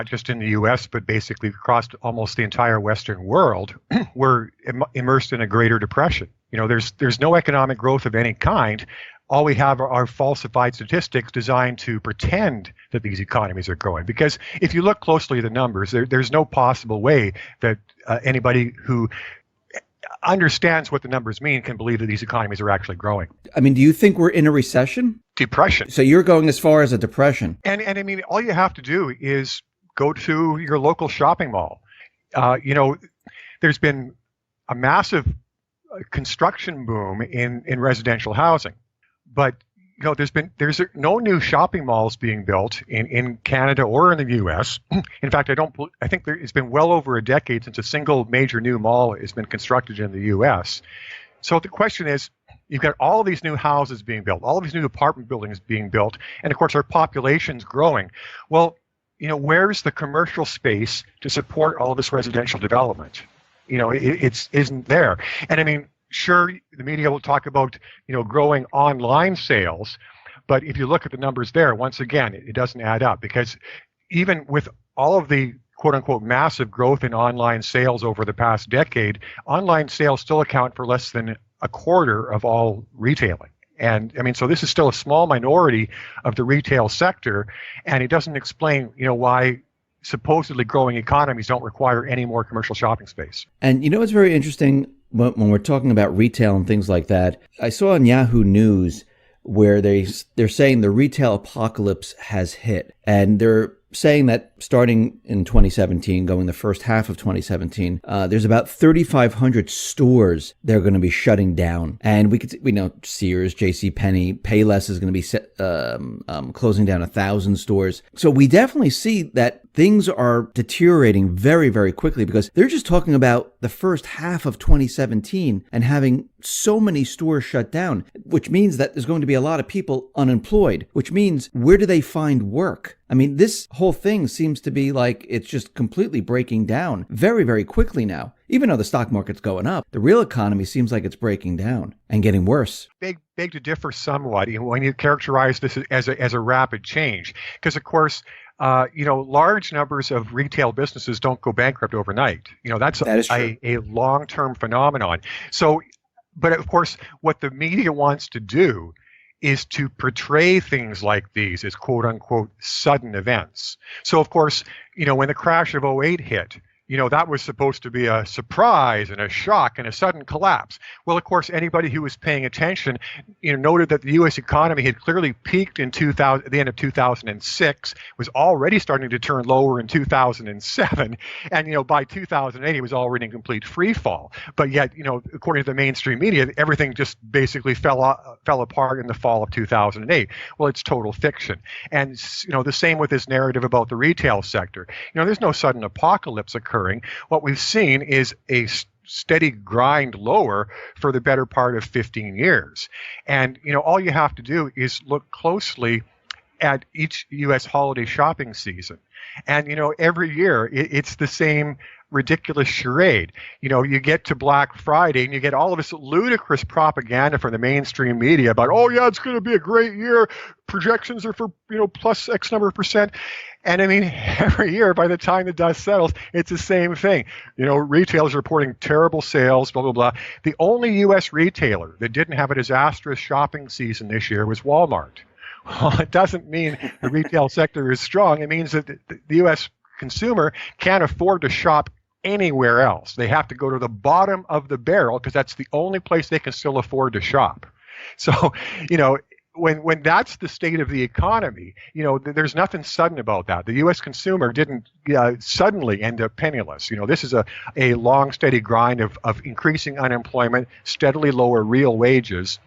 not just in the U.S., but basically across almost the entire Western world, we're immersed in a greater depression. There's no economic growth of any kind. All we have are falsified statistics designed to pretend that these economies are growing. Because if you look closely at the numbers, there's no possible way that anybody who understands what the numbers mean can believe that these economies are actually growing. I mean, do you think we're in a recession? Depression. So you're going as far as a depression. And I mean, all you have to do is go to your local shopping mall. There's been a massive construction boom in residential housing. But there's no new shopping malls being built in Canada or in the U.S. In fact, I think it's been well over a decade since a single major new mall has been constructed in the U.S. So the question is, you've got all of these new houses being built, all of these new apartment buildings being built, and of course our population's growing. Well, where's the commercial space to support all of this residential development? It isn't there. And I mean, sure, the media will talk about, growing online sales, but if you look at the numbers there, once again, it doesn't add up, because even with all of the quote-unquote massive growth in online sales over the past decade, online sales still account for less than a quarter of all retailing. And I mean, so this is still a small minority of the retail sector, and it doesn't explain, why supposedly growing economies don't require any more commercial shopping space. And it's very interesting when we're talking about retail and things like that. I saw on Yahoo News where they're saying the retail apocalypse has hit, and they're saying that starting in 2017, going the first half of 2017, there's about 3,500 stores that are going to be shutting down. And we know Sears, JCPenney, Payless is going to be closing down 1,000 stores. So we definitely see that things are deteriorating very, very quickly, because they're just talking about the first half of 2017 and having so many stores shut down, which means that there's going to be a lot of people unemployed, which means where do they find work? I mean, this whole thing seems to be like it's just completely breaking down very, very quickly now. Even though the stock market's going up, the real economy seems like it's breaking down and getting worse. Beg to differ somewhat when you characterize this as a rapid change, because of course, large numbers of retail businesses don't go bankrupt overnight. That is a long-term phenomenon. So, but of course, what the media wants to do is to portray things like these as quote-unquote sudden events. So, of course, when the crash of '08 hit, that was supposed to be a surprise and a shock and a sudden collapse. Well, of course, anybody who was paying attention, noted that the U.S. economy had clearly peaked at the end of 2006, was already starting to turn lower in 2007, and by 2008 it was already in complete free fall. But yet, according to the mainstream media, everything just basically fell apart in the fall of 2008. Well, it's total fiction. And the same with this narrative about the retail sector. There's no sudden apocalypse occurring. What we've seen is a steady grind lower for the better part of 15 years. And, all you have to do is look closely at each U.S. holiday shopping season. And, every year it's the same ridiculous charade. You get to Black Friday and you get all of this ludicrous propaganda from the mainstream media about, oh yeah, it's going to be a great year. Projections are for, plus X number of percent. And I mean, every year, by the time the dust settles, it's the same thing. Retailers reporting terrible sales, blah, blah, blah. The only U.S. retailer that didn't have a disastrous shopping season this year was Walmart. Well, it doesn't mean the retail sector is strong. It means that the U.S. consumer can't afford to shop anywhere else. They have to go to the bottom of the barrel because that's the only place they can still afford to shop. So, when that's the state of the economy, there's nothing sudden about that. The U.S. consumer didn't suddenly end up penniless. This is a long, steady grind of increasing unemployment, steadily lower real wages,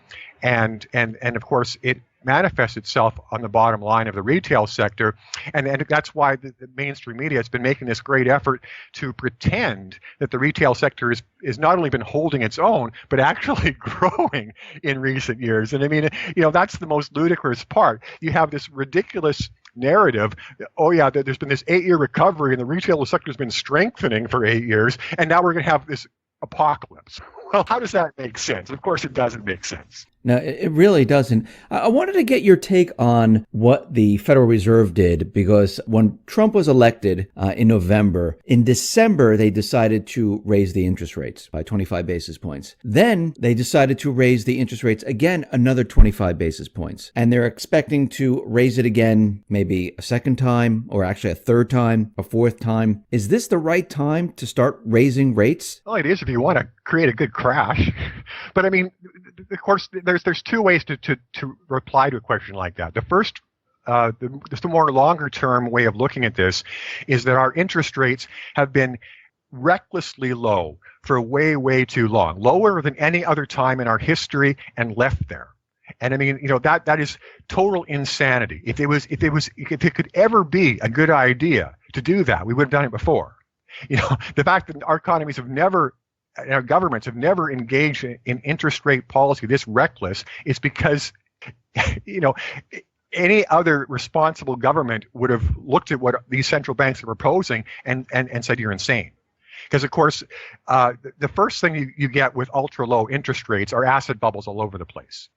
and of course it manifests itself on the bottom line of the retail sector. And that's why the mainstream media has been making this great effort to pretend that the retail sector is not only been holding its own, but actually growing in recent years. And I mean, that's the most ludicrous part. You have this ridiculous narrative, oh yeah, there's been this 8-year recovery and the retail sector has been strengthening for 8 years, and now we're going to have this apocalypse. Well, how does that make sense? Of course it doesn't make sense. No, it really doesn't. I wanted to get your take on what the Federal Reserve did, because when Trump was elected in November, in December, they decided to raise the interest rates by 25 basis points. Then they decided to raise the interest rates again, another 25 basis points. And they're expecting to raise it again, maybe a second time, or actually a third time, a fourth time. Is this the right time to start raising rates? Well, it is if you want to create a good crash. But I mean, of course, there's two ways to reply to a question like that. The first, the more longer term way of looking at this is that our interest rates have been recklessly low for way too long, lower than any other time in our history, and left there. And I mean, that is total insanity. If it could ever be a good idea to do that, we would have done it before. The fact that our economies have never, our governments have never engaged in interest rate policy this reckless is because, any other responsible government would have looked at what these central banks are proposing and said, you're insane. Because, of course, the first thing you get with ultra low interest rates are asset bubbles all over the place.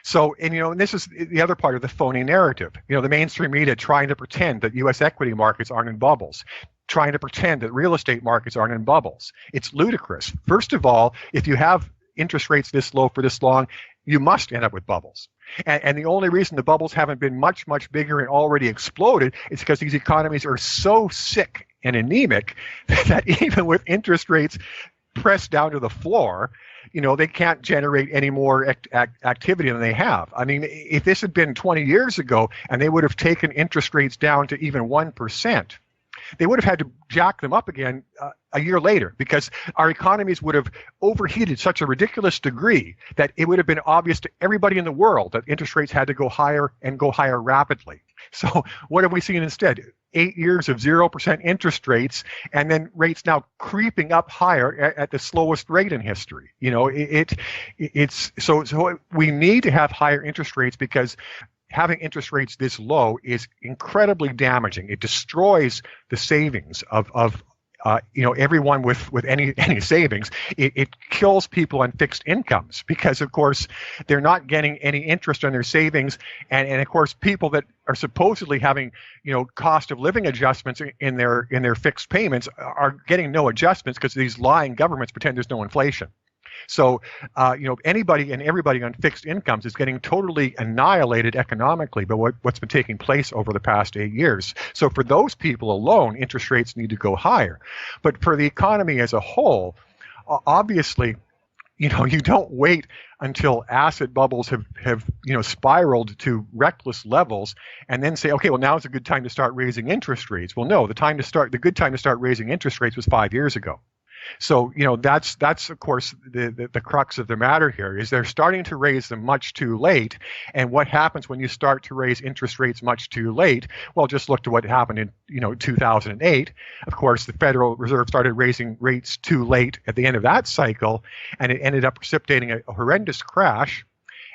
So, and this is the other part of the phony narrative. The mainstream media trying to pretend that U.S. equity markets aren't in bubbles, trying to pretend that real estate markets aren't in bubbles. It's ludicrous. First of all, if you have interest rates this low for this long, you must end up with bubbles. And the only reason the bubbles haven't been much bigger and already exploded is because these economies are so sick and anemic that even with interest rates pressed down to the floor, they can't generate any more activity than they have. I mean, if this had been 20 years ago and they would have taken interest rates down to even 1%, they would have had to jack them up again a year later, because our economies would have overheated such a ridiculous degree that it would have been obvious to everybody in the world that interest rates had to go higher and go higher rapidly. So what have we seen instead? 8 years of 0% interest rates, and then rates now creeping up higher at the slowest rate in history. It's so we need to have higher interest rates, because having interest rates this low is incredibly damaging. It destroys the savings of everyone with any savings. It kills people on fixed incomes, because of course they're not getting any interest on their savings, and of course people that are supposedly having cost of living adjustments in their fixed payments are getting no adjustments because these lying governments pretend there's no inflation. So, anybody and everybody on fixed incomes is getting totally annihilated economically by what's been taking place over the past 8 years. So for those people alone, interest rates need to go higher. But for the economy as a whole, obviously, you don't wait until asset bubbles have spiraled to reckless levels and then say, okay, well, now is a good time to start raising interest rates. Well, no, the good time to start raising interest rates was 5 years ago. So, that's of course the crux of the matter here, is they're starting to raise them much too late. And what happens when you start to raise interest rates much too late? Well, just look to what happened in 2008. Of course, the Federal Reserve started raising rates too late at the end of that cycle, and it ended up precipitating a horrendous crash.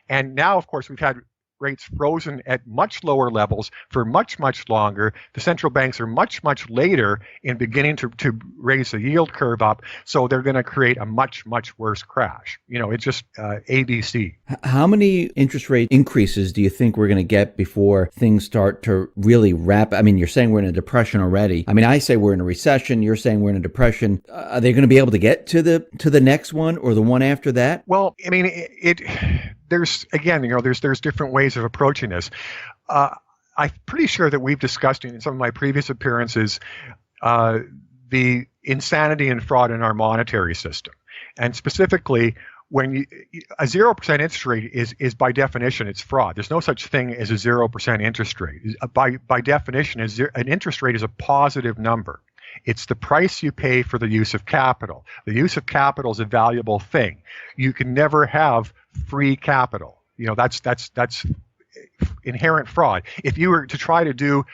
And now, of course, we've had rates frozen at much lower levels for much longer. The central banks are much later in beginning to raise the yield curve up, so they're going to create a much worse crash. It's just ABC. How many interest rate increases do you think we're going to get before things start to really wrap? I mean, you're saying we're in a depression already. I mean, I say we're in a recession. You're saying we're in a depression. Are they going to be able to get to the next one or the one after that? Well, I mean, there's different ways of approaching this. I'm pretty sure that we've discussed in some of my previous appearances the insanity and fraud in our monetary system, and specifically when a 0% interest rate is by definition, it's fraud. There's no such thing as a 0% interest rate. By definition, an interest rate is a positive number. It's the price you pay for the use of capital. The use of capital is a valuable thing. You can never have free capital. That's inherent fraud. If you were to try to do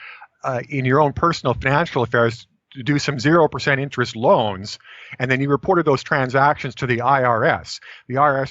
in your own personal financial affairs, to do some 0% interest loans, and then you reported those transactions to the IRS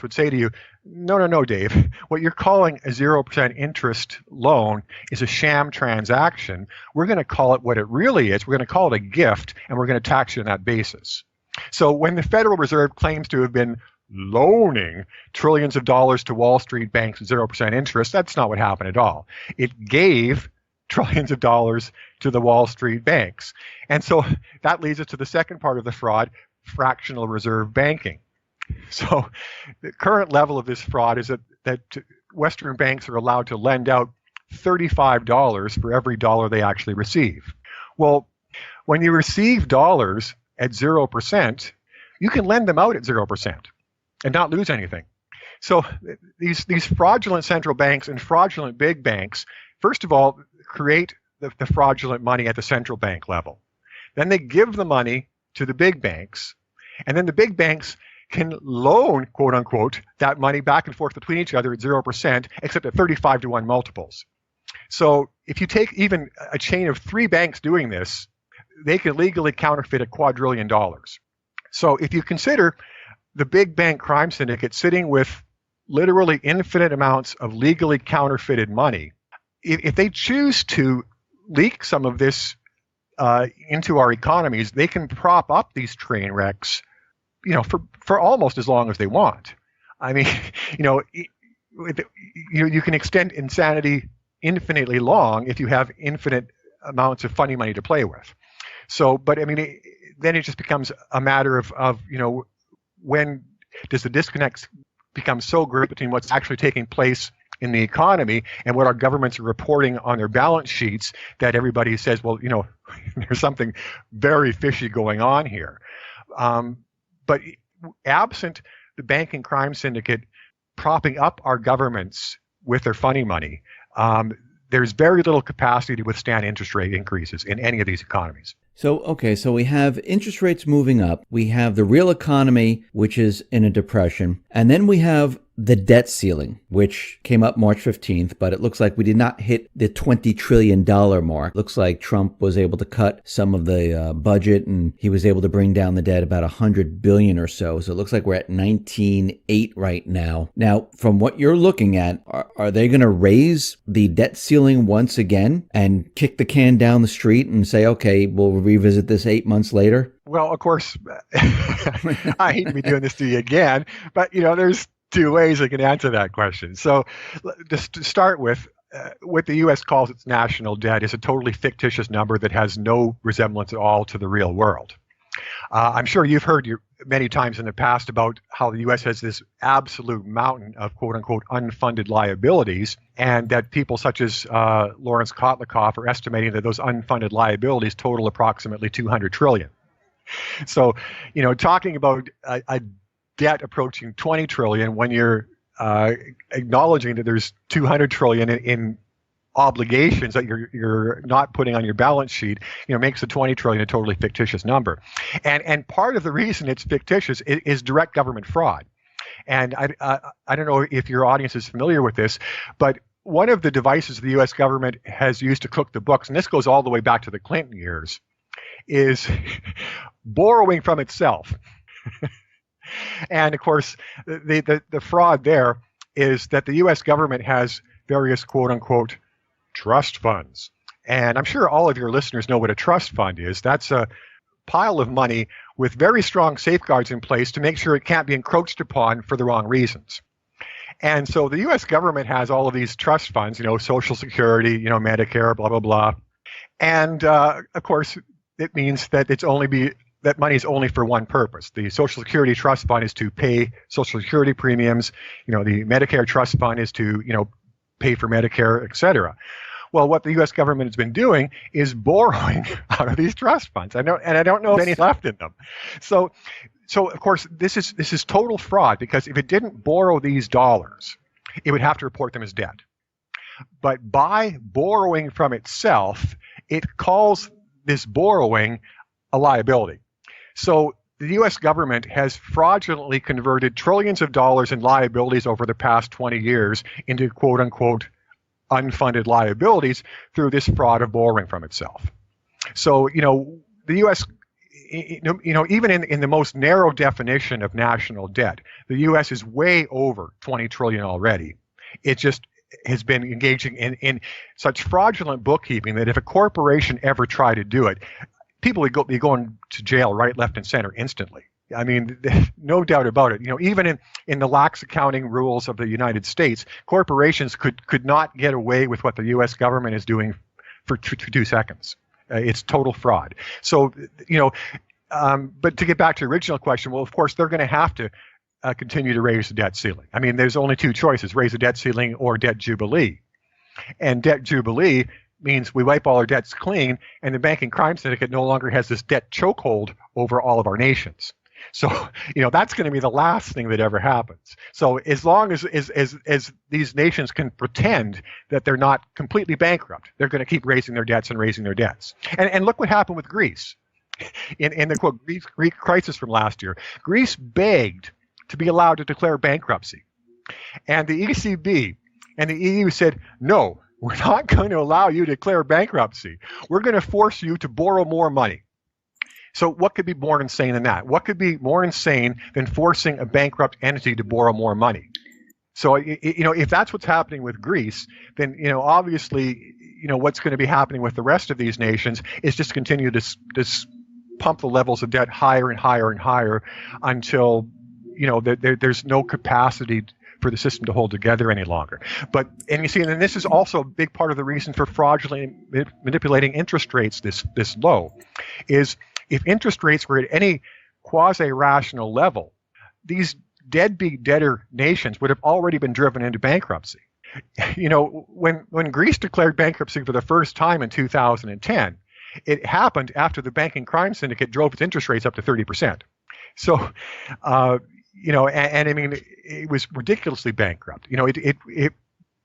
would say to you, no, Dave, what you're calling a 0% interest loan is a sham transaction. We're going to call it what it really is. We're going to call it a gift, and we're going to tax you on that basis. So when the Federal Reserve claims to have been loaning trillions of dollars to Wall Street banks at 0% interest. That's not what happened at all. It gave trillions of dollars to the Wall Street banks. And so that leads us to the second part of the fraud, fractional reserve banking. So the current level of this fraud is that Western banks are allowed to lend out $35 for every dollar they actually receive. Well, when you receive dollars at 0%, you can lend them out at 0% and not lose anything. So these fraudulent central banks and fraudulent big banks, first of all, create the fraudulent money at the central bank level. Then they give the money to the big banks, and then the big banks can loan, quote unquote, that money back and forth between each other at 0%, except at 35-to-1 multiples. So if you take even a chain of 3 banks doing this, they can legally counterfeit $1 quadrillion. So if you consider the big bank crime syndicate sitting with literally infinite amounts of legally counterfeited money, if they choose to leak some of this into our economies, they can prop up these train wrecks, for almost as long as they want. I mean, you can extend insanity infinitely long if you have infinite amounts of funny money to play with. So, but I mean, then it just becomes a matter of when does the disconnect become so great between what's actually taking place in the economy and what our governments are reporting on their balance sheets that everybody says, well, there's something very fishy going on here. But absent the banking crime syndicate propping up our governments with their funny money, there's very little capacity to withstand interest rate increases in any of these economies. So we have interest rates moving up. We have the real economy, which is in a depression. And then we have the debt ceiling, which came up March 15th, but it looks like we did not hit the $20 trillion mark. Looks like Trump was able to cut some of the budget, and he was able to bring down the debt about $100 billion or so. So it looks like we're at 19.8 right now. Now, from what you're looking at, are they going to raise the debt ceiling once again and kick the can down the street and say, okay, we'll revisit this 8 months later? Well, of course, I hate to be doing this to you again, but there's 2 ways I can answer that question. So just to start with, what the U.S. calls its national debt is a totally fictitious number that has no resemblance at all to the real world. I'm sure you've heard many times in the past about how the U.S. has this absolute mountain of quote-unquote unfunded liabilities, and that people such as Lawrence Kotlikoff are estimating that those unfunded liabilities total approximately $200 trillion. So, talking about a debt approaching $20 trillion when you're acknowledging that there's $200 trillion in obligations that you're not putting on your balance sheet, makes the $20 trillion a totally fictitious number. And part of the reason it's fictitious is direct government fraud. And I don't know if your audience is familiar with this, but one of the devices the U.S. government has used to cook the books, and this goes all the way back to the Clinton years, is borrowing from itself. And of course, the fraud there is that the U.S. government has various quote-unquote trust funds. And I'm sure all of your listeners know what a trust fund is. That's a pile of money with very strong safeguards in place to make sure it can't be encroached upon for the wrong reasons. And so the U.S. government has all of these trust funds, Social Security, Medicare, blah, blah, blah. And of course, it means that that money is only for one purpose. The Social Security Trust Fund is to pay Social Security premiums. The Medicare Trust Fund is to, pay for Medicare, et cetera. Well, what the U.S. government has been doing is borrowing out of these trust funds. I don't know if any left in them. So of course, this is total fraud, because if it didn't borrow these dollars, it would have to report them as debt. But by borrowing from itself, it calls this borrowing a liability. So the U.S. government has fraudulently converted trillions of dollars in liabilities over the past 20 years into quote-unquote unfunded liabilities through this fraud of borrowing from itself. So, the U.S., even in the most narrow definition of national debt, the U.S. is way over 20 trillion already. It just has been engaging in such fraudulent bookkeeping that if a corporation ever tried to do it, people would be going to jail right, left, and center instantly. I mean, no doubt about it. Even in the lax accounting rules of the United States, corporations could not get away with what the U.S. government is doing for 2 seconds. It's total fraud. So, but to get back to the original question, well, of course, they're going to have to continue to raise the debt ceiling. I mean, there's only two choices: raise the debt ceiling or debt jubilee. And debt jubilee means we wipe all our debts clean, and the banking crime syndicate no longer has this debt chokehold over all of our nations. So, that's going to be the last thing that ever happens. So as long as these nations can pretend that they're not completely bankrupt, they're going to keep raising their debts and raising their debts. And look what happened with Greece. In the quote, Greek crisis from last year, Greece begged to be allowed to declare bankruptcy. And the ECB and the EU said, no, we're not going to allow you to declare bankruptcy. We're going to force you to borrow more money. So what could be more insane than that? What could be more insane than forcing a bankrupt entity to borrow more money? So, if that's what's happening with Greece, then, obviously, what's going to be happening with the rest of these nations is just continue to pump the levels of debt higher and higher and higher until, there's no capacity for the system to hold together any longer. And you see, and this is also a big part of the reason for fraudulently manipulating interest rates this low, is if interest rates were at any quasi-rational level, these deadbeat debtor nations would have already been driven into bankruptcy. When Greece declared bankruptcy for the first time in 2010, it happened after the banking crime syndicate drove its interest rates up to 30%. So, and I mean, it was ridiculously bankrupt. It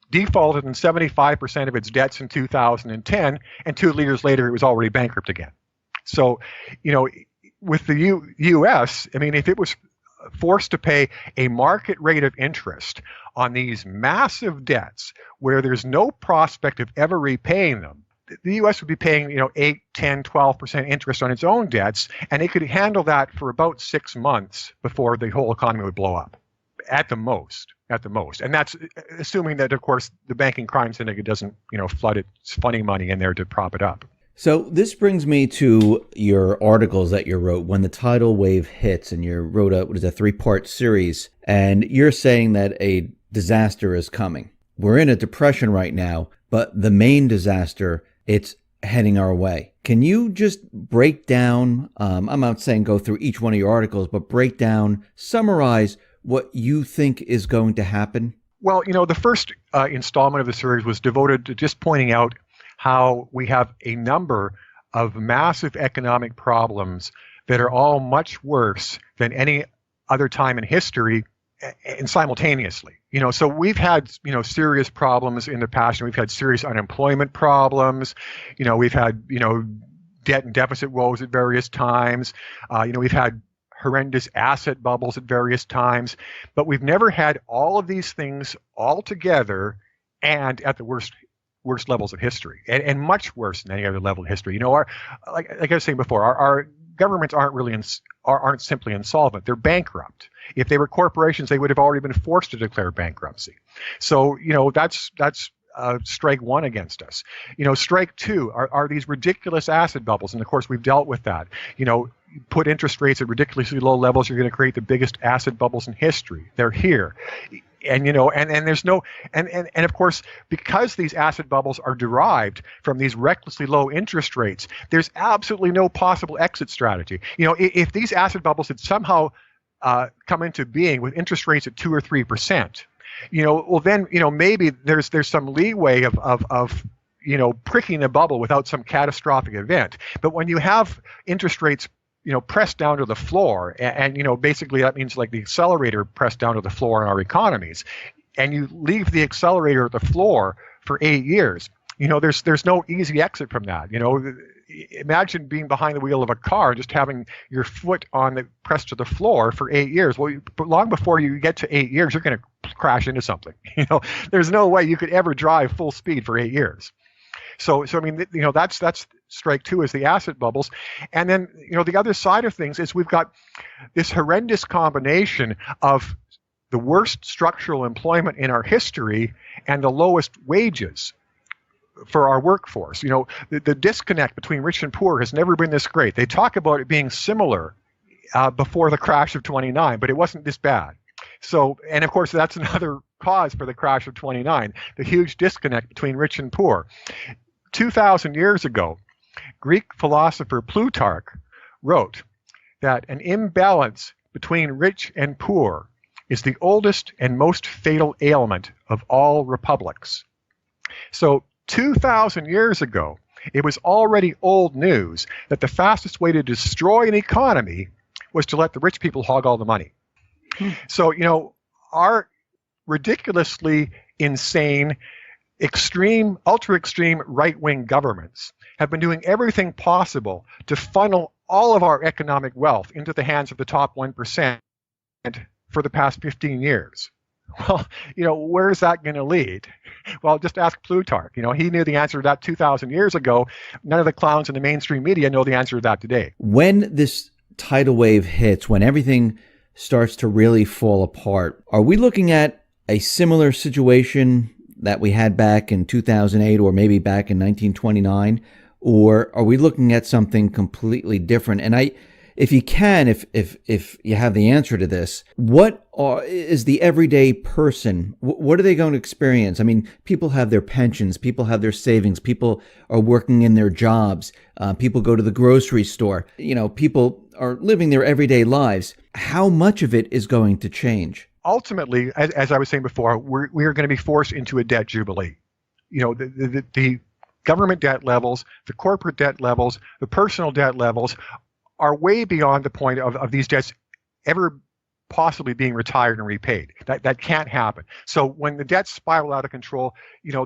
defaulted in 75% of its debts in 2010, and 2 years later, it was already bankrupt again. So, with the U.S., I mean, if it was forced to pay a market rate of interest on these massive debts where there's no prospect of ever repaying them, the U.S. would be paying, 8, 10, 12% interest on its own debts, and it could handle that for about 6 months before the whole economy would blow up, at the most. And that's assuming that, of course, the banking crime syndicate doesn't, flood its funny money in there to prop it up. So this brings me to your articles that you wrote when the tidal wave hits, and you wrote a 3-part series, and you're saying that a disaster is coming. We're in a depression right now, but the main disaster, it's heading our way. Can you just break down, I'm not saying go through each one of your articles, but break down, summarize what you think is going to happen? Well, the first installment of the series was devoted to just pointing out how we have a number of massive economic problems that are all much worse than any other time in history, and simultaneously. So we've had, serious problems in the past, and we've had serious unemployment problems. We've had, debt and deficit woes at various times. We've had horrendous asset bubbles at various times, but we've never had all of these things all together and at the worst levels of history, and much worse than any other level of history. Like I was saying before, our governments aren't simply insolvent; they're bankrupt. If they were corporations, they would have already been forced to declare bankruptcy. So that's strike one against us. Strike two are these ridiculous asset bubbles, and of course we've dealt with that. Put interest rates at ridiculously low levels, you're going to create the biggest asset bubbles in history. They're here. And there's no, and of course, because these asset bubbles are derived from these recklessly low interest rates, there's absolutely no possible exit strategy. If these asset bubbles had somehow come into being with interest rates at 2 or 3%, well then, maybe there's some leeway of pricking the bubble without some catastrophic event. But when you have interest rates pressed down to the floor, and basically that means like the accelerator pressed down to the floor in our economies, and you leave the accelerator at the floor for 8 years, there's no easy exit from that. Imagine being behind the wheel of a car, just having your foot pressed to the floor for 8 years. Well, long before you get to 8 years, you're going to crash into something. There's no way you could ever drive full speed for 8 years. So I mean, that's strike two, is the asset bubbles. And then, the other side of things is we've got this horrendous combination of the worst structural employment in our history and the lowest wages for our workforce. The disconnect between rich and poor has never been this great. They talk about it being similar before the crash of 29, but it wasn't this bad. So, and of course, that's another cause for the crash of 29, the huge disconnect between rich and poor. 2,000 years ago, Greek philosopher Plutarch wrote that an imbalance between rich and poor is the oldest and most fatal ailment of all republics. So 2,000 years ago, it was already old news that the fastest way to destroy an economy was to let the rich people hog all the money. So, our ridiculously insane, extreme, ultra-extreme right-wing governments have been doing everything possible to funnel all of our economic wealth into the hands of the top 1% for the past 15 years. Well, where is that going to lead? Well, just ask Plutarch. He knew the answer to that 2,000 years ago. None of the clowns in the mainstream media know the answer to that today. When this tidal wave hits, when everything starts to really fall apart, are we looking at a similar situation that we had back in 2008 or maybe back in 1929? Or are we looking at something completely different? And if you can, if you have the answer to this, what is the everyday person? What are they going to experience? I mean, people have their pensions, people have their savings, people are working in their jobs, people go to the grocery store. People are living their everyday lives. How much of it is going to change? Ultimately, as I was saying before, we are going to be forced into a debt jubilee. The government debt levels, the corporate debt levels, the personal debt levels are way beyond the point of these debts ever possibly being retired and repaid. That can't happen. So when the debts spiral out of control,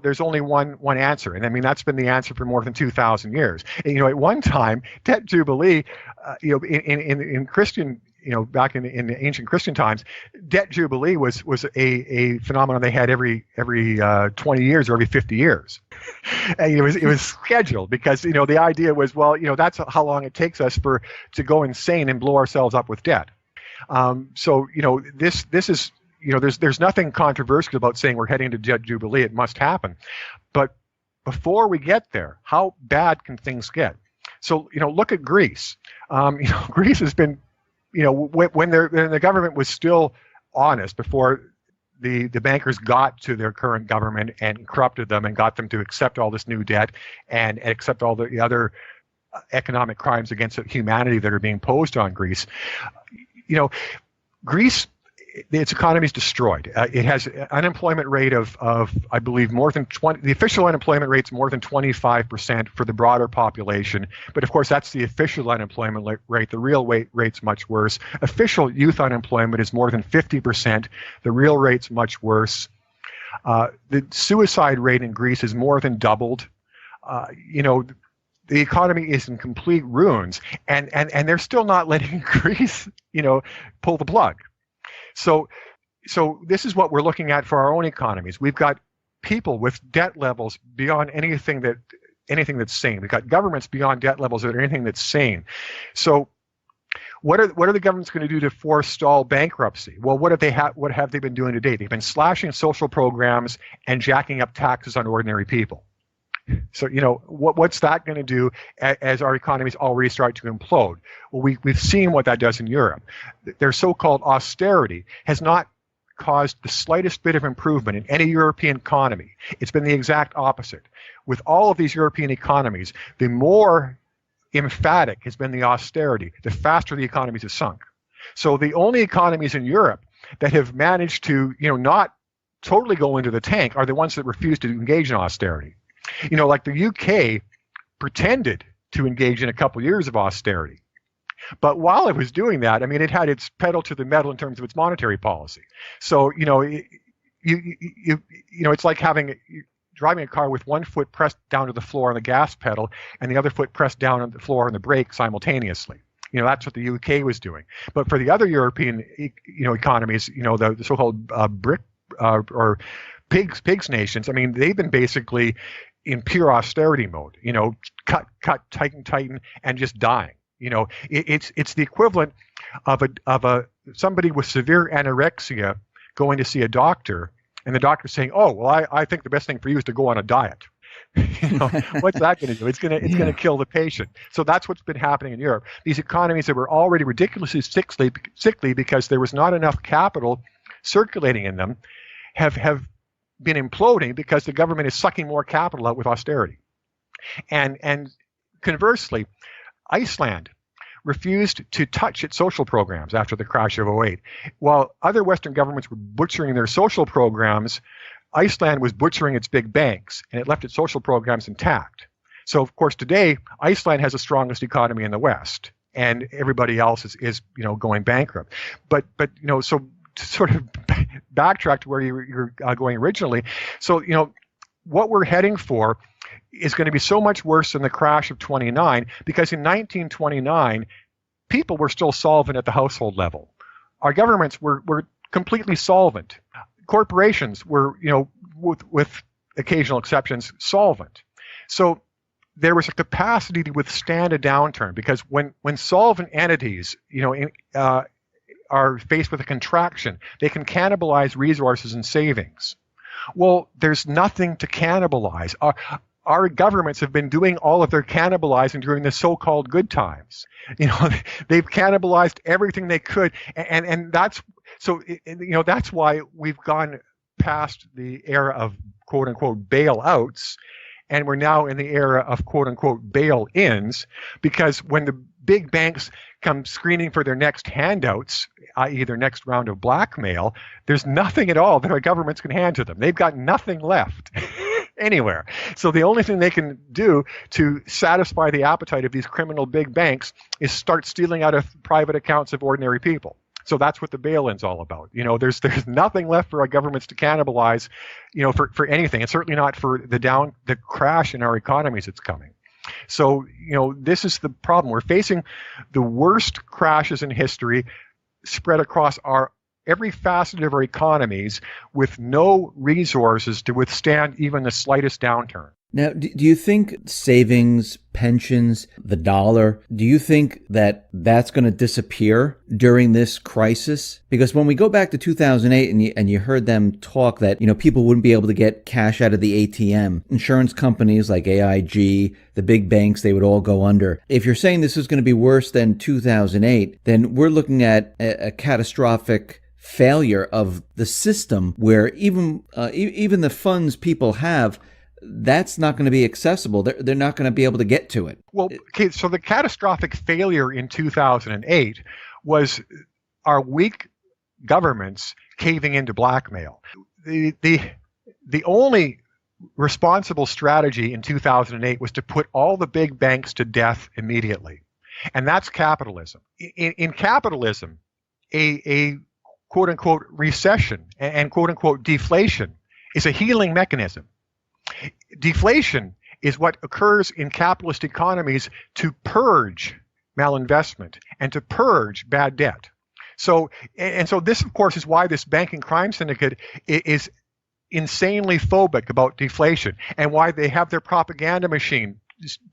there's only one answer. And I mean, that's been the answer for more than 2,000 years. And, at one time, debt jubilee, in Christian, back in the ancient Christian times, debt jubilee was a phenomenon they had every 20 years or every 50 years. And it was scheduled because the idea was, well, that's how long it takes us to go insane and blow ourselves up with debt. So this is there's nothing controversial about saying we're heading to debt jubilee. It must happen, but before we get there, how bad can things get? So look at Greece. Greece has been when the government was still honest before the bankers got to their current government and corrupted them and got them to accept all this new debt and accept all the other economic crimes against humanity that are being posed on Greece. Greece, its economy is destroyed. It has an unemployment rate of I believe more than 20. The official unemployment rate is more than 25% for the broader population. But of course, that's the official unemployment rate. The real rate's much worse. Official youth unemployment is more than 50%. The real rate's much worse. The suicide rate in Greece is more than doubled. The economy is in complete ruins, and they're still not letting Greece, pull the plug. So this is what we're looking at for our own economies. We've got people with debt levels beyond anything that's sane. We've got governments beyond debt levels that are anything that's sane. So what are the governments going to do to forestall bankruptcy? Well, what have they been doing to date? They've been slashing social programs and jacking up taxes on ordinary people. So, what's that going to do as our economies already start to implode? Well, we've seen what that does in Europe. Their so-called austerity has not caused the slightest bit of improvement in any European economy. It's been the exact opposite. With all of these European economies, the more emphatic has been the austerity, the faster the economies have sunk. So the only economies in Europe that have managed to, not totally go into the tank are the ones that refuse to engage in austerity. Like the UK pretended to engage in a couple years of austerity. But while it was doing that, I mean, it had its pedal to the metal in terms of its monetary policy. So, it's like driving a car with one foot pressed down to the floor on the gas pedal and the other foot pressed down on the floor on the brake simultaneously. That's what the UK was doing. But for the other European, economies, the so-called BRIC or pigs nations, I mean, they've been basically in pure austerity mode, cut, tighten, and just dying. It's the equivalent of somebody with severe anorexia going to see a doctor, and the doctor saying, "Oh, well, I think the best thing for you is to go on a diet." What's that going to do? It's going Yeah. to kill the patient. So that's what's been happening in Europe. These economies that were already ridiculously sickly because there was not enough capital circulating in them have been imploding because the government is sucking more capital out with austerity. And conversely, Iceland refused to touch its social programs after the crash of '08. While other Western governments were butchering their social programs, Iceland was butchering its big banks, and it left its social programs intact. So, of course, today, Iceland has the strongest economy in the West, and everybody else is going bankrupt. But so to sort of backtrack to where you're going originally, so, what we're heading for is going to be so much worse than the crash of '29, because in 1929, people were still solvent at the household level. Our governments were completely solvent. Corporations were, with occasional exceptions, solvent. So there was a capacity to withstand a downturn, because when solvent entities, are faced with a contraction, they can cannibalize resources and savings. Well, there's nothing to cannibalize. Our governments have been doing all of their cannibalizing during the so-called good times. They've cannibalized everything they could, and that's so. That's why we've gone past the era of quote unquote bailouts, and we're now in the era of quote unquote bail-ins, because when the big banks come screening for their next handouts, i.e. their next round of blackmail, there's nothing at all that our governments can hand to them. They've got nothing left anywhere. So the only thing they can do to satisfy the appetite of these criminal big banks is start stealing out of private accounts of ordinary people. So that's what the bail-in's all about. There's nothing left for our governments to cannibalize, for anything, and certainly not for the crash in our economies that's coming. So, this is the problem. We're facing the worst crashes in history spread across every facet of our economies, with no resources to withstand even the slightest downturn. Now, do you think savings, pensions, the dollar, do you think that that's going to disappear during this crisis? Because when we go back to 2008 and you heard them talk that, people wouldn't be able to get cash out of the ATM, insurance companies like AIG, the big banks, they would all go under. If you're saying this is going to be worse than 2008, then we're looking at a catastrophic failure of the system, where even the funds people have, that's not going to be accessible. They're not going to be able to get to it. Well, okay, so the catastrophic failure in 2008 was our weak governments caving into blackmail. The only responsible strategy in 2008 was to put all the big banks to death immediately. And that's capitalism. In capitalism, a quote-unquote recession and quote-unquote deflation is a healing mechanism. Deflation is what occurs in capitalist economies to purge malinvestment and to purge bad debt. So this, of course, is why this banking crime syndicate is insanely phobic about deflation, and why they have their propaganda machine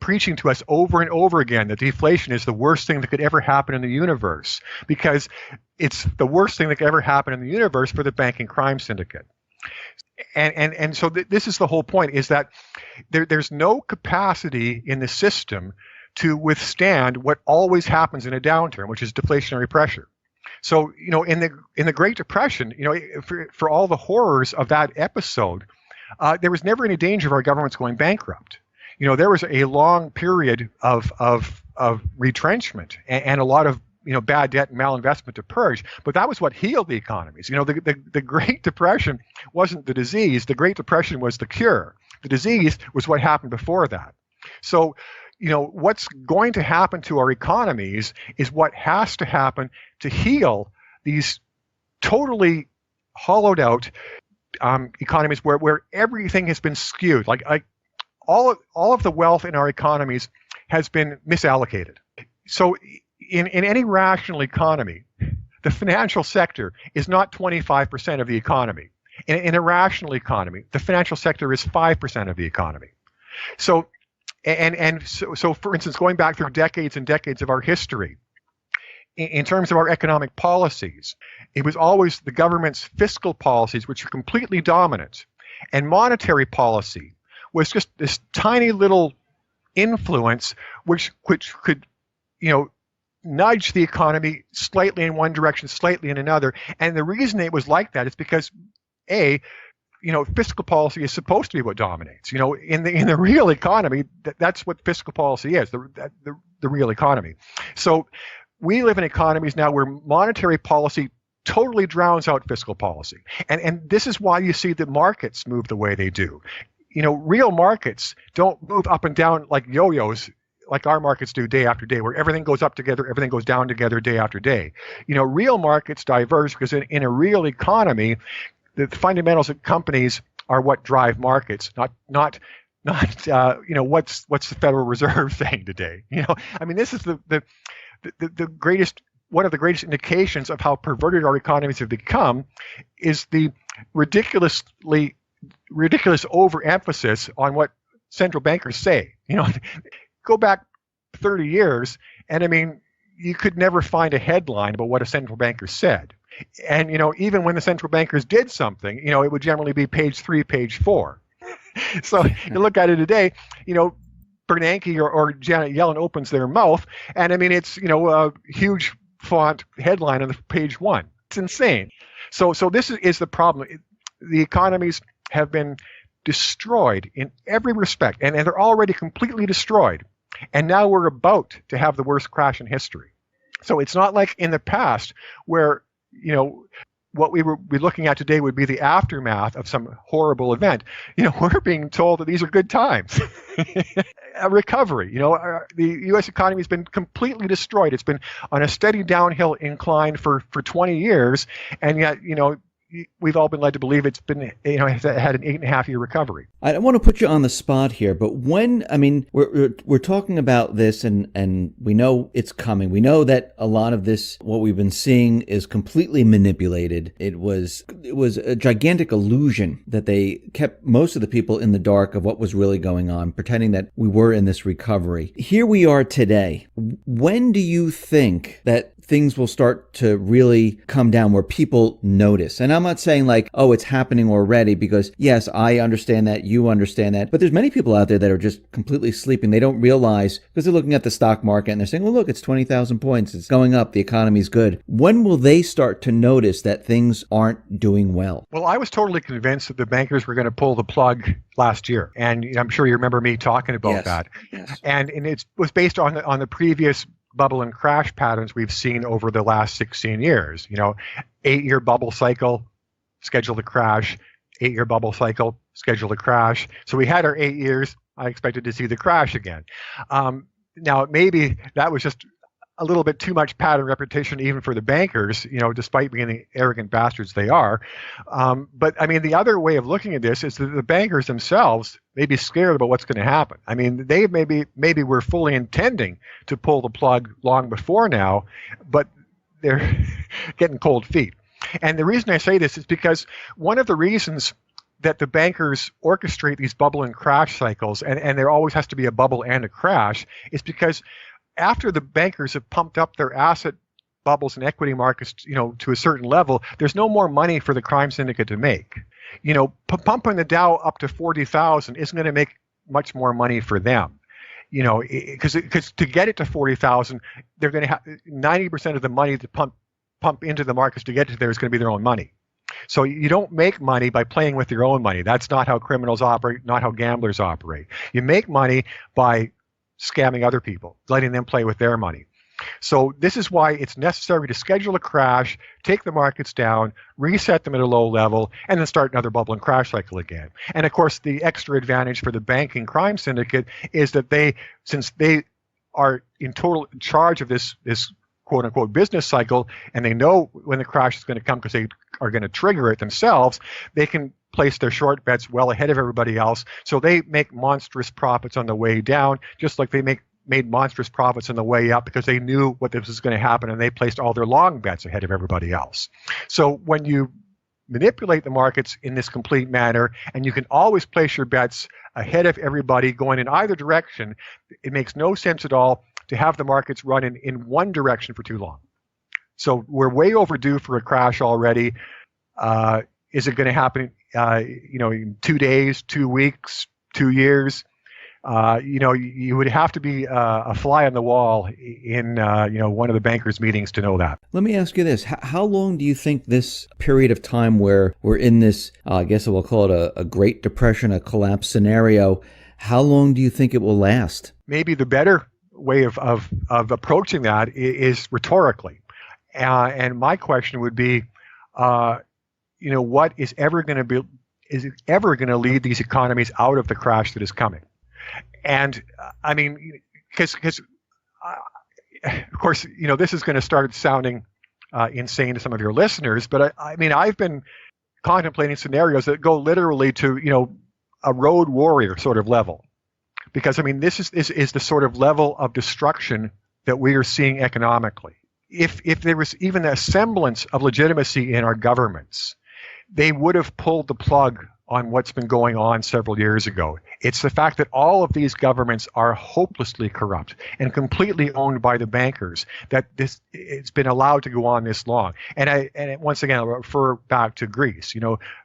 preaching to us over and over again that deflation is the worst thing that could ever happen in the universe, because it's the worst thing that could ever happen in the universe for the banking crime syndicate. And so this is the whole point, is that there's no capacity in the system to withstand what always happens in a downturn, which is deflationary pressure. So, in the Great Depression, for all the horrors of that episode, there was never any danger of our governments going bankrupt. There was a long period of retrenchment and a lot of bad debt and malinvestment to purge, but that was what healed the economies. The Great Depression wasn't the disease. The Great Depression was the cure. The disease was what happened before that. So, what's going to happen to our economies is what has to happen to heal these totally hollowed out economies where everything has been skewed. Like all of the wealth in our economies has been misallocated. So in any rational economy, the financial sector is not 25% of the economy. In a rational economy, the financial sector is 5% of the economy. So, so for instance, going back through decades and decades of our history, in terms of our economic policies, it was always the government's fiscal policies which are completely dominant, and monetary policy was just this tiny little influence which could, nudge the economy slightly in one direction, slightly in another. And the reason it was like that is because fiscal policy is supposed to be what dominates. In the real economy, that's what fiscal policy is, the real economy. So we live in economies now where monetary policy totally drowns out fiscal policy. And this is why you see the markets move the way they do. Real markets don't move up and down like yo-yos like our markets do day after day, where everything goes up together, everything goes down together day after day. Real markets diverge because in a real economy, the fundamentals of companies are what drive markets, not what's the Federal Reserve saying today. This is the greatest, one of the greatest indications of how perverted our economies have become is the ridiculous overemphasis on what central bankers say. Go back 30 years, and you could never find a headline about what a central banker said. And, even when the central bankers did something, it would generally be page 3, page 4. So you look at it today, Bernanke or Janet Yellen opens their mouth, and it's, a huge font headline on the page 1. It's insane. So this is the problem. The economies have been destroyed in every respect, and they're already completely destroyed. And now we're about to have the worst crash in history. So it's not like in the past where, what we would be looking at today would be the aftermath of some horrible event. We're being told that these are good times. A recovery. The U.S. economy has been completely destroyed. It's been on a steady downhill incline for 20 years, and yet, we've all been led to believe it's been, had an 8.5-year recovery. I don't want to put you on the spot here, but we're talking about this and we know it's coming. We know that a lot of this, what we've been seeing, is completely manipulated. It was a gigantic illusion that they kept most of the people in the dark of what was really going on, pretending that we were in this recovery. Here we are today. When do you think that things will start to really come down where people notice? And I'm not saying like, oh, it's happening already, because yes, I understand that, you understand that, but there's many people out there that are just completely sleeping. They don't realize, because they're looking at the stock market and they're saying, well, look, it's 20,000 points. It's going up. The economy's good. When will they start to notice that things aren't doing well? Well, I was totally convinced that the bankers were going to pull the plug last year. And I'm sure you remember me talking about that. Yes. And it was based on the previous bubble and crash patterns we've seen over the last 16 years. 8-year bubble cycle, schedule to crash, 8-year bubble cycle, schedule to crash. So we had our 8 years. I expected to see the crash again. Now, maybe that was just a little bit too much pattern repetition even for the bankers, despite being the arrogant bastards they are. But the other way of looking at this is that the bankers themselves may be scared about what's going to happen. They maybe were fully intending to pull the plug long before now, but they're getting cold feet. And the reason I say this is because one of the reasons that the bankers orchestrate these bubble and crash cycles, and there always has to be a bubble and a crash, is because after the bankers have pumped up their asset bubbles and equity markets, to a certain level, there's no more money for the crime syndicate to make. Pumping the Dow up to 40,000 isn't going to make much more money for them. Because to get it to 40,000, they're going to have 90% of the money to pump into the markets to get to there is going to be their own money. So you don't make money by playing with your own money. That's not how criminals operate, not how gamblers operate. You make money by scamming other people, letting them play with their money. So this is why it's necessary to schedule a crash, take the markets down, reset them at a low level, and then start another bubble and crash cycle again. And of course, the extra advantage for the banking crime syndicate is that since they are in total charge of this quote unquote business cycle, and they know when the crash is going to come because they are going to trigger it themselves, they can place their short bets well ahead of everybody else. So they make monstrous profits on the way down, just like they made monstrous profits on the way up because they knew what this was going to happen, and they placed all their long bets ahead of everybody else. So when you manipulate the markets in this complete manner, and you can always place your bets ahead of everybody going in either direction, it makes no sense at all to have the markets run in one direction for too long. So we're way overdue for a crash already. Is it going to happen in 2 days, 2 weeks, 2 years. You would have to be a fly on the wall in one of the bankers' meetings to know that. Let me ask you this: how long do you think this period of time where we're in this, I guess we'll call it a Great Depression, a collapse scenario? How long do you think it will last? Maybe the better way of approaching that is rhetorically, and my question would be, what is ever going to lead these economies out of the crash that is coming? And I mean, because of course, this is going to start sounding insane to some of your listeners, but I mean, I've been contemplating scenarios that go literally to, a road warrior sort of level. Because I mean, this is the sort of level of destruction that we are seeing economically. If there was even a semblance of legitimacy in our governments, they would have pulled the plug on what's been going on several years ago. It's the fact that all of these governments are hopelessly corrupt and completely owned by the bankers that it's been allowed to go on this long. And once again, I'll refer back to Greece.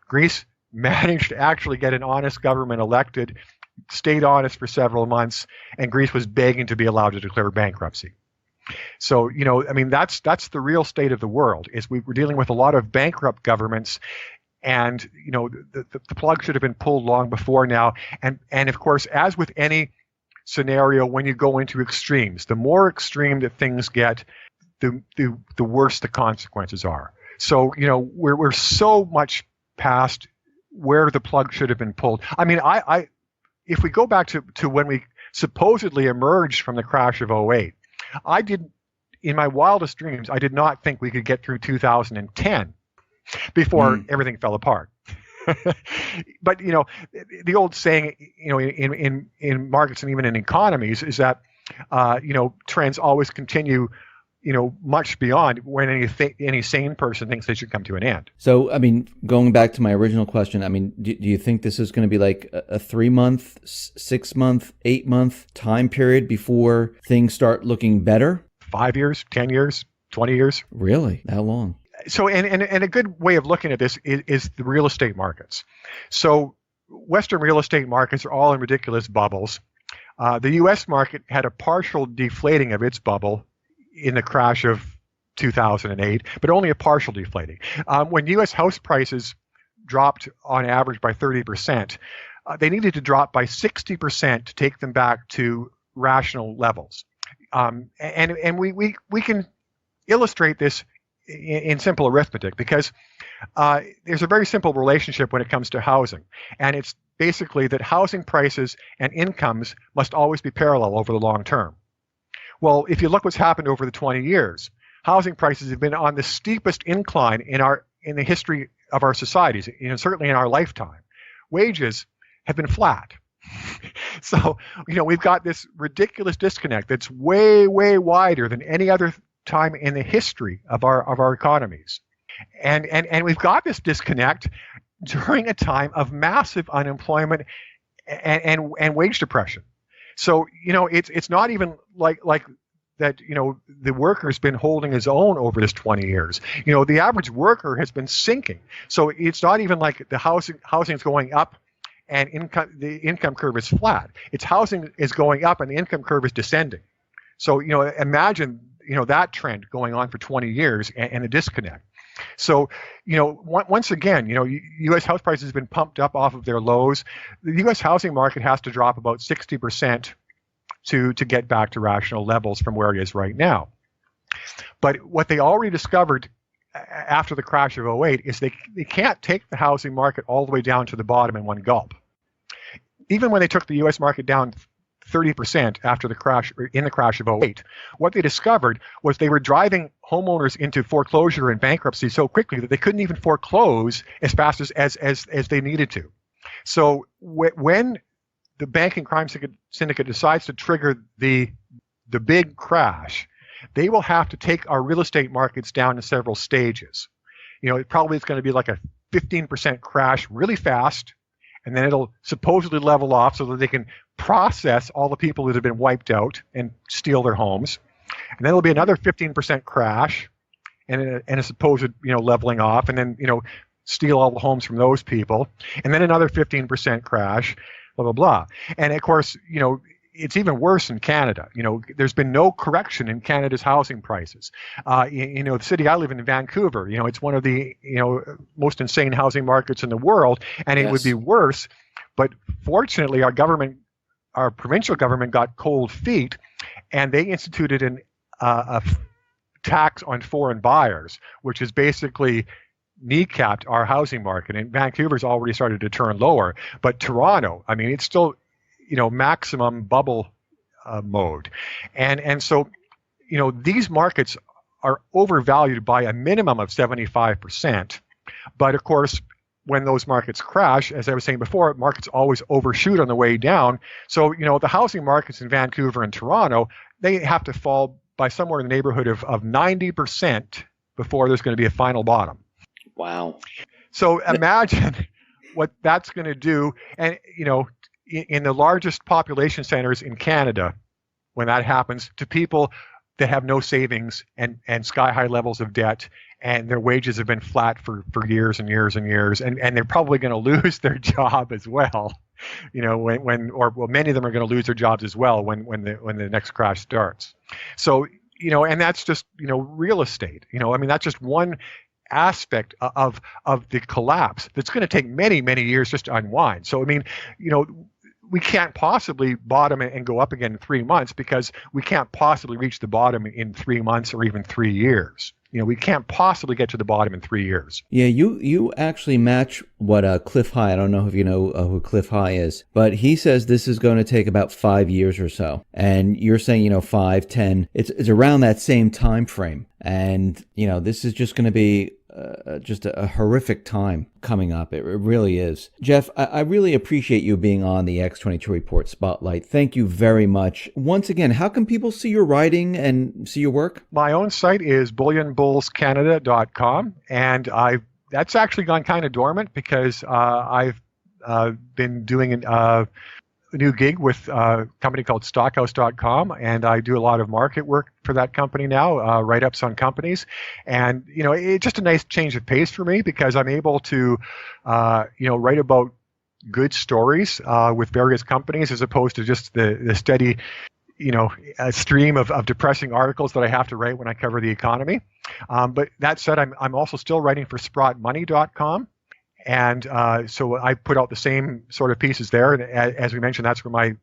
Greece managed to actually get an honest government elected, stayed honest for several months, and Greece was begging to be allowed to declare bankruptcy. So, I mean, that's the real state of the world, is we're dealing with a lot of bankrupt governments. And, the plug should have been pulled long before now. And of course, as with any scenario, when you go into extremes, the more extreme that things get, the worse the consequences are. So, we're so much past where the plug should have been pulled. I mean, if we go back to when we supposedly emerged from the crash of '08, in my wildest dreams, I did not think we could get through 2010 before everything fell apart. But the old saying, in markets and even in economies is that trends always continue, much beyond when any sane person thinks they should come to an end. So, I mean, going back to my original question, I mean, do you think this is going to be like a 3-month, 6-month, 8-month time period before things start looking better? 5 years, 10 years, 20 years? Really? That long? So, and a good way of looking at this is the real estate markets. So, Western real estate markets are all in ridiculous bubbles. The U.S. market had a partial deflating of its bubble in the crash of 2008, but only a partial deflating. When U.S. house prices dropped on average by 30%, they needed to drop by 60% to take them back to rational levels. And we can illustrate this in simple arithmetic, because there's a very simple relationship when it comes to housing, and it's basically that housing prices and incomes must always be parallel over the long term. Well, if you look what's happened over the 20 years, housing prices have been on the steepest incline in the history of our societies, certainly in our lifetime. Wages have been flat. So, we've got this ridiculous disconnect that's way, way wider than any other time in the history of our economies. And we've got this disconnect during a time of massive unemployment and wage depression. So, it's not even like that, the worker's been holding his own over this 20 years. The average worker has been sinking. So it's not even like the housing is going up and the income curve is flat. It's housing is going up and the income curve is descending. So, imagine, that trend going on for 20 years and a disconnect. So, once again, U.S. house prices have been pumped up off of their lows. The U.S. housing market has to drop about 60% to get back to rational levels from where it is right now. But what they already discovered after the crash of '08 is they can't take the housing market all the way down to the bottom in one gulp. Even when they took the U.S. market down 30% after the crash, in the crash of '08, what they discovered was they were driving homeowners into foreclosure and bankruptcy so quickly that they couldn't even foreclose as fast as they needed to. So when the banking crime syndicate decides to trigger the big crash, they will have to take our real estate markets down in several stages. It probably is going to be like a 15% crash really fast, and then it'll supposedly level off so that they can process all the people that have been wiped out and steal their homes. And then there'll be another 15% crash and a supposed, leveling off, and then, steal all the homes from those people. And then another 15% crash. blah, blah, blah. And of course, it's even worse in Canada. There's been no correction in Canada's housing prices. The city I live in Vancouver, it's one of the, most insane housing markets in the world, and it would be worse. But fortunately, our provincial government got cold feet, and they instituted a tax on foreign buyers, which is basically kneecapped our housing market. And Vancouver's already started to turn lower. But Toronto, I mean, it's still maximum bubble mode. And so, these markets are overvalued by a minimum of 75%. But of course, when those markets crash, as I was saying before, markets always overshoot on the way down. So, the housing markets in Vancouver and Toronto, they have to fall by somewhere in the neighborhood of 90% before there's going to be a final bottom. Wow. So imagine what that's going to do. And, in the largest population centers in Canada, when that happens, to people that have no savings and sky-high levels of debt, and their wages have been flat for years and years and years, and they're probably going to lose their job as well. Many of them are going to lose their jobs as well when the next crash starts. So, and that's just, real estate. That's just one aspect of the collapse that's going to take many, many years just to unwind. So, we can't possibly bottom and go up again in 3 months, because we can't possibly reach the bottom in 3 months or even 3 years. We can't possibly get to the bottom in 3 years. Yeah, you actually match what Cliff High, I don't know if you know who Cliff High is, but he says this is going to take about 5 years or so. And you're saying, 5, 10, it's around that same time frame. And, this is just going to be just a horrific time coming up. It really is. Jeff, I really appreciate you being on the X22 Report Spotlight. Thank you very much. Once again, how can people see your writing and see your work? My own site is bullionbullscanada.com, and that's actually gone kind of dormant because I've been doing a new gig with a company called stockhouse.com, and I do a lot of market work for that company now, write-ups on companies. And, it's just a nice change of pace for me, because I'm able to, write about good stories with various companies, as opposed to just the steady, a stream of depressing articles that I have to write when I cover the economy. But that said, I'm also still writing for sprottmoney.com. And so I put out the same sort of pieces there. And as we mentioned, that's where my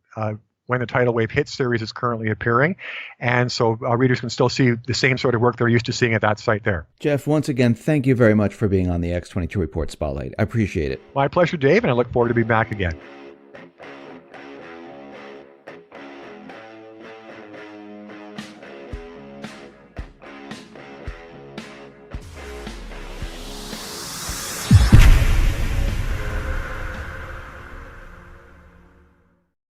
When the Tidal Wave Hits series is currently appearing. And so readers can still see the same sort of work they're used to seeing at that site there. Jeff, once again, thank you very much for being on the X22 Report Spotlight. I appreciate it. My pleasure, Dave, and I look forward to being back again.